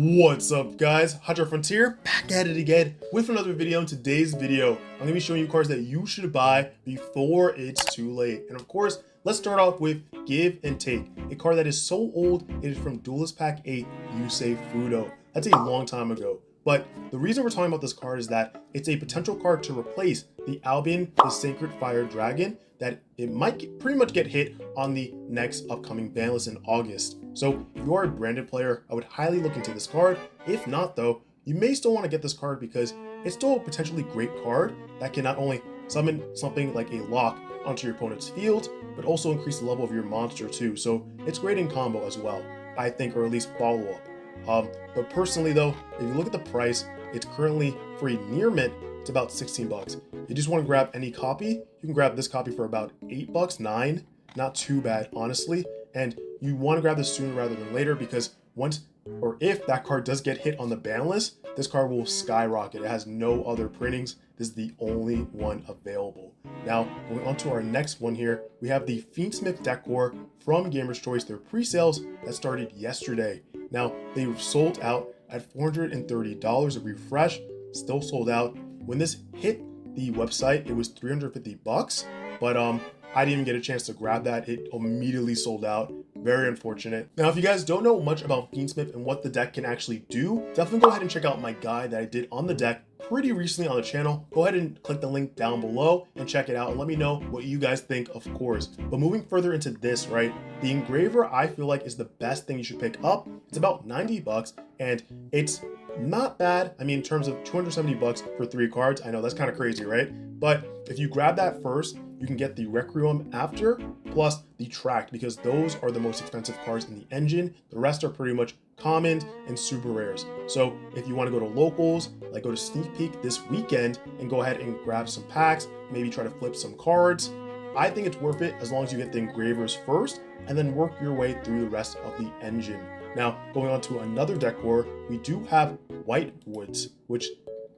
What's up guys, HOTSHOTFRONTIER back at it again with another video. In today's video, I'm going to be showing you cards that you should buy before it's too late. And of course, let's start off with Give and Take, a card that is so old, it is from Duelist Pack 8 Yusei Fudo. That's a long time ago. But the reason we're talking about this card is that it's a potential card to replace the Albion, the Sacred Fire Dragon, that it might pretty much get hit on the next upcoming ban list in August. So if you are a branded player, I would highly look into this card. If not though, you may still want to get this card because it's still a potentially great card that can not only summon something like a lock onto your opponent's field, but also increase the level of your monster too. So it's great in combo as well, I think, or at least follow up. But personally though, if you look at the price, it's currently for a near mint, it's about 16 bucks. If you just want to grab any copy, you can grab this copy for about 8 bucks, 9, not too bad, honestly. And you want to grab this sooner rather than later because once or if that card does get hit on the ban list, this card will skyrocket. It has no other printings. This is the only one available. Now, going on to our next one here, we have the Fiend Smith deck core from Gamer's Choice. Their pre-sales that started yesterday. Now, they were sold out at $430 a refresh, still sold out. When this hit the website, it was 350 bucks, but I didn't even get a chance to grab that. It immediately sold out. Very unfortunate. Now, if you guys don't know much about Fiend Smith and what the deck can actually do, definitely go ahead and check out my guide that I did on the deck pretty recently on the channel. Go ahead and click the link down below and check it out and let me know what you guys think, of course. But moving further into this, right, the engraver I feel like is the best thing you should pick up. It's about 90 bucks and it's not bad. I mean, in terms of 270 bucks for 3 cards, I know that's kind of crazy, right? But if you grab that first, you can get the Requiem after, plus the Tract, because those are the most expensive cards in the engine. The rest are pretty much commons and super rares. So if you want to go to locals, like go to Sneak Peek this weekend and go ahead and grab some packs, maybe try to flip some cards, I think it's worth it as long as you get the engravers first and then work your way through the rest of the engine. Now, going on to another deck core, we do have White Woods, which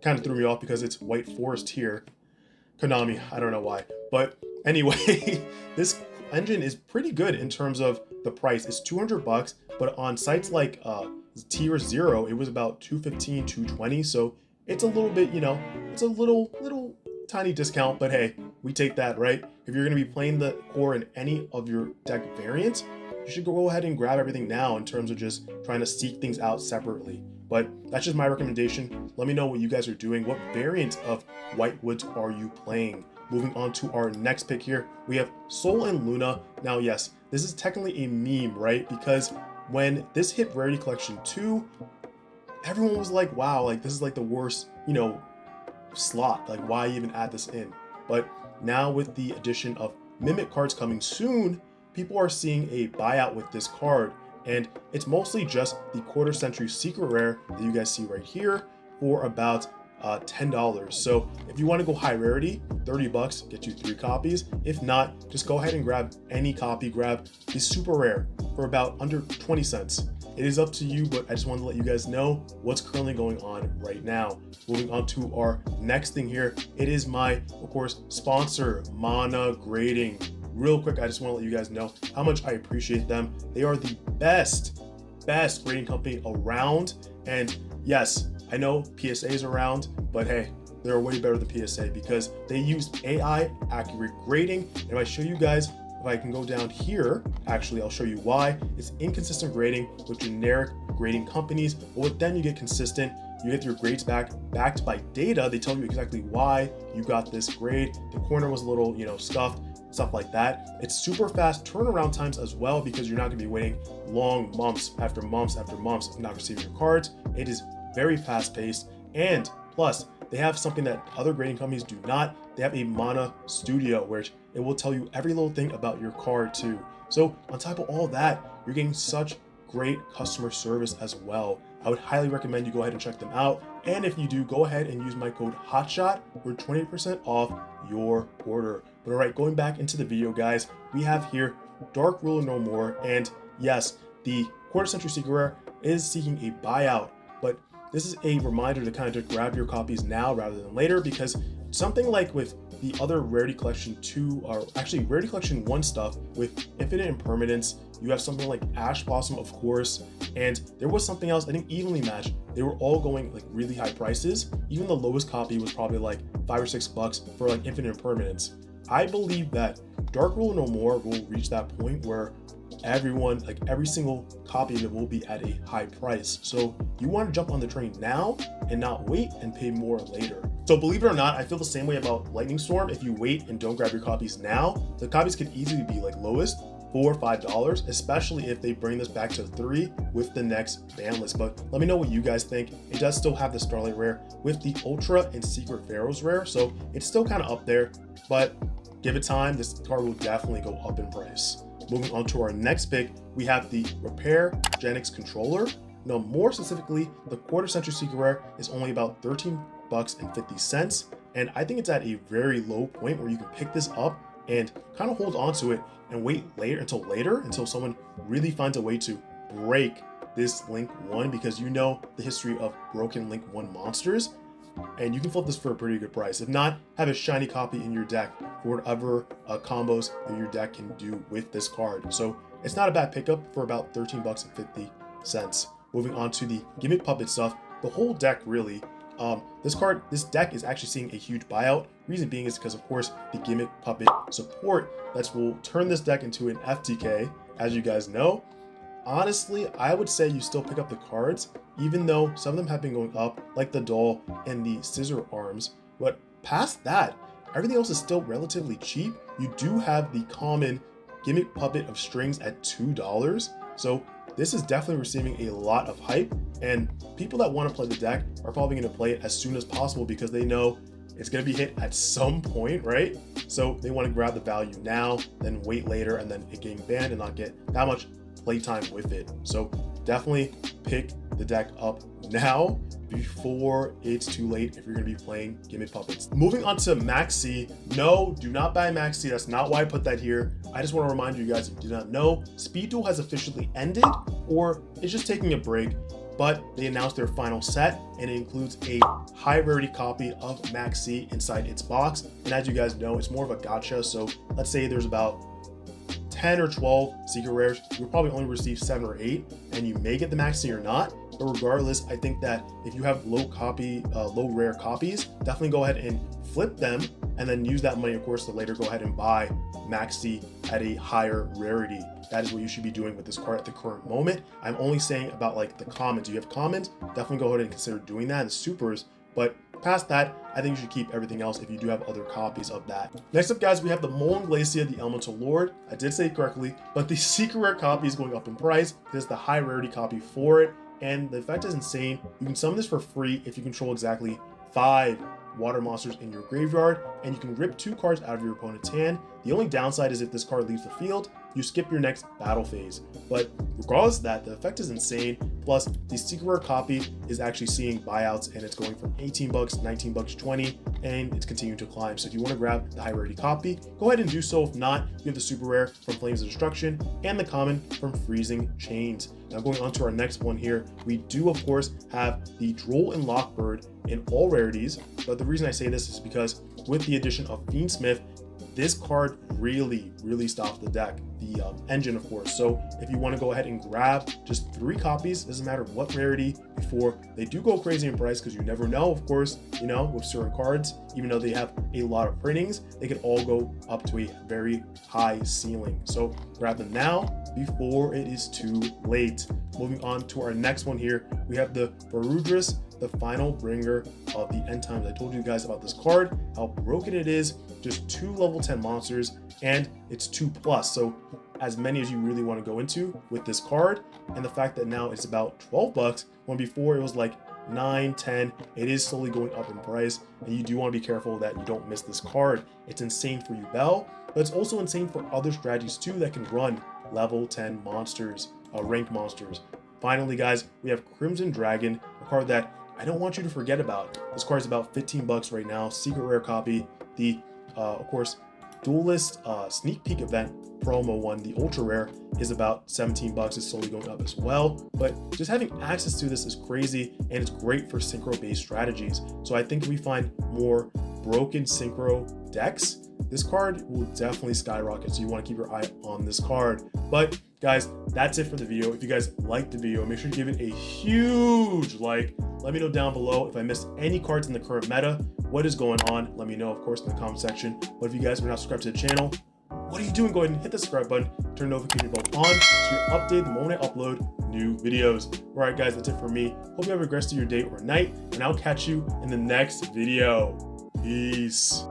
kind of threw me off because it's White Forest here. Konami, I don't know why. But anyway, this engine is pretty good in terms of the price. It's 200 bucks, but on sites like Tier 0, it was about 215, 220. So it's a little bit, you know, it's a little tiny discount, but hey, we take that, right? If you're going to be playing the core in any of your deck variants, you should go ahead and grab everything now in terms of just trying to seek things out separately. But that's just my recommendation. Let me know what you guys are doing. What variant of White Woods are you playing? Moving on to our next pick here, we have Sol and Luna. Now, yes, this is technically a meme, right? Because when this hit Rarity Collection 2, everyone was like, wow, like this is like the worst, you know, slot. Like, why even add this in? But now with the addition of Mimic cards coming soon, people are seeing a buyout with this card, and it's mostly just the quarter century secret rare that you guys see right here for about $10. So if you want to go high rarity, 30 bucks, get you 3 copies. If not, just go ahead and grab any copy. Grab the super rare for about under 20 cents. It is up to you, but I just wanted to let you guys know what's currently going on right now. Moving on to our next thing here, it is my, of course, sponsor, Mana Grading. Real quick, I just want to let you guys know how much I appreciate them. They are the best grading company around. And yes, I know PSA is around, but hey, they're way better than PSA because they use AI accurate grading. And if I show you guys, if I can go down here, actually, I'll show you why. It's inconsistent grading with generic grading companies, but with them you get consistent. You get your grades backed by data. They tell you exactly why you got this grade. The corner was a little, you know, scuffed, stuff like that. It's super fast turnaround times as well because you're not gonna be waiting long months after months after months of not receiving your cards. It is very fast paced, and plus they have something that other grading companies do not. They have a Mana Studio, which it will tell you every little thing about your card too. So on top of all that, you're getting such great customer service as well. I would highly recommend you go ahead and check them out. And if you do, go ahead and use my code HOTSHOT for 20% off your order. But all right, going back into the video, guys, we have here Dark Ruler No More. And yes, the quarter century secret rare is seeking a buyout, but this is a reminder to kind of just grab your copies now rather than later, because something like with the other Rarity Collection 2, or actually Rarity Collection 1 stuff with Infinite Impermanence, you have something like Ash Blossom, of course, and there was something else, I think Evenly Matched. They were all going like really high prices. Even the lowest copy was probably like $5 or $6 for like Infinite Impermanence. I believe that Dark Rule No More will reach that point where everyone, like every single copy of it, will be at a high price. So you want to jump on the train now and not wait and pay more later. So believe it or not, I feel the same way about Lightning Storm. If you wait and don't grab your copies now, the copies could easily be like lowest $4 or $5, especially if they bring this back to 3 with the next ban list. But let me know what you guys think. It does still have the Starlight Rare with the Ultra and Secret Pharaohs Rare, so it's still kind of up there, but give it time, this card will definitely go up in price. Moving on to our next pick, we have the Repair Genix Controller. Now, more specifically, the Quarter Century Secret Rare is only about $13.50, and I think it's at a very low point where you can pick this up and kind of hold on to it and wait until someone really finds a way to break this Link 1, because you know the history of broken Link 1 monsters, and you can flip this for a pretty good price. If not, have a shiny copy in your deck for whatever combos that your deck can do with this card. So it's not a bad pickup for about $13.50. Moving on to the Gimmick Puppet stuff, the whole deck really. This deck is actually seeing a huge buyout. Reason being is because, of course, the Gimmick Puppet support that will turn this deck into an FTK, as you guys know. Honestly, I would say you still pick up the cards, even though some of them have been going up, like the Droll and the Scissor Arms. But past that, everything else is still relatively cheap. You do have the common Gimmick Puppet of Strings at $2. So this is definitely receiving a lot of hype, and people that want to play the deck are probably going to play it as soon as possible because they know it's going to be hit at some point, right? So they want to grab the value now, then wait later, and then it getting banned and not get that much playtime with it. So definitely pick the deck up now before it's too late if you're going to be playing Gimmick Puppets. Moving on to Maxi. No, do not buy Maxi. That's not why I put that here. I just want to remind you guys, if you do not know, Speed Duel has officially ended, or it's just taking a break, but they announced their final set, and it includes a high rarity copy of Maxi inside its box. And as you guys know, it's more of a gacha. So let's say there's about 10 or 12 secret rares, you'll probably only receive 7 or 8, and you may get the Maxi or not. But regardless, I think that if you have low rare copies, definitely go ahead and flip them, and then use that money, of course, to later go ahead and buy Maxi at a higher rarity. That is what you should be doing with this card at the current moment. I'm only saying about like the commons. You have commons, definitely go ahead and consider doing that. The supers, but past that, I think you should keep everything else if you do have other copies of that. Next up, guys, we have the Molten Glacia, the Elemental Lord. I did say it correctly, but the secret rare copy is going up in price. There's the high rarity copy for it, and the effect is insane. You can summon this for free if you control exactly 5 water monsters in your graveyard, and you can rip 2 cards out of your opponent's hand. The only downside is if this card leaves the field, you skip your next battle phase. But regardless of that, the effect is insane. Plus, the secret rare copy is actually seeing buyouts, and it's going from $18, $19, 20, and it's continuing to climb. So if you want to grab the high rarity copy, go ahead and do so. If not, you have the super rare from Flames of Destruction and the common from Freezing Chains. Now going on to our next one here, we do of course have the Droll and Lockbird in all rarities, but the reason I say this is because with the addition of Fiend Smith, this card really stops the deck, the engine, of course. So if you want to go ahead and grab just 3 copies, doesn't matter what rarity, before they do go crazy in price, because you never know, of course, you know, with certain cards, even though they have a lot of printings, they could all go up to a very high ceiling. So grab them now before it is too late. Moving on to our next one here, we have the Verras, the Final Bringer of the End Times. I told you guys about this card, how broken it is. Just 2 level 10 monsters, and it's 2+, so as many as you really want to go into with this card. And the fact that now it's about $12, when before it was like 9, 10, it is slowly going up in price, and you do want to be careful that you don't miss this card. It's insane for Yugioh, but it's also insane for other strategies too that can run level 10 monsters, ranked monsters. Finally, guys, we have Crimson Dragon, a card that I don't want you to forget about. This card is about $15 right now, secret rare copy. The of course, Duelist sneak peek event promo one, the ultra rare, is about 17 bucks. It's slowly going up as well, but just having access to this is crazy, and it's great for synchro based strategies. So I think if we find more broken synchro decks, this card will definitely skyrocket. So you want to keep your eye on this card. But guys, that's it for the video. If you guys liked the video, make sure to give it a huge like. Let me know down below if I missed any cards in the current meta. What is going on? Let me know, of course, in the comment section. But if you guys are not subscribed to the channel, what are you doing? Go ahead and hit the subscribe button, turn the notification bell on so you're updated the moment I upload new videos. All right, guys, that's it for me. Hope you have a great rest of your day or night, and I'll catch you in the next video. Peace.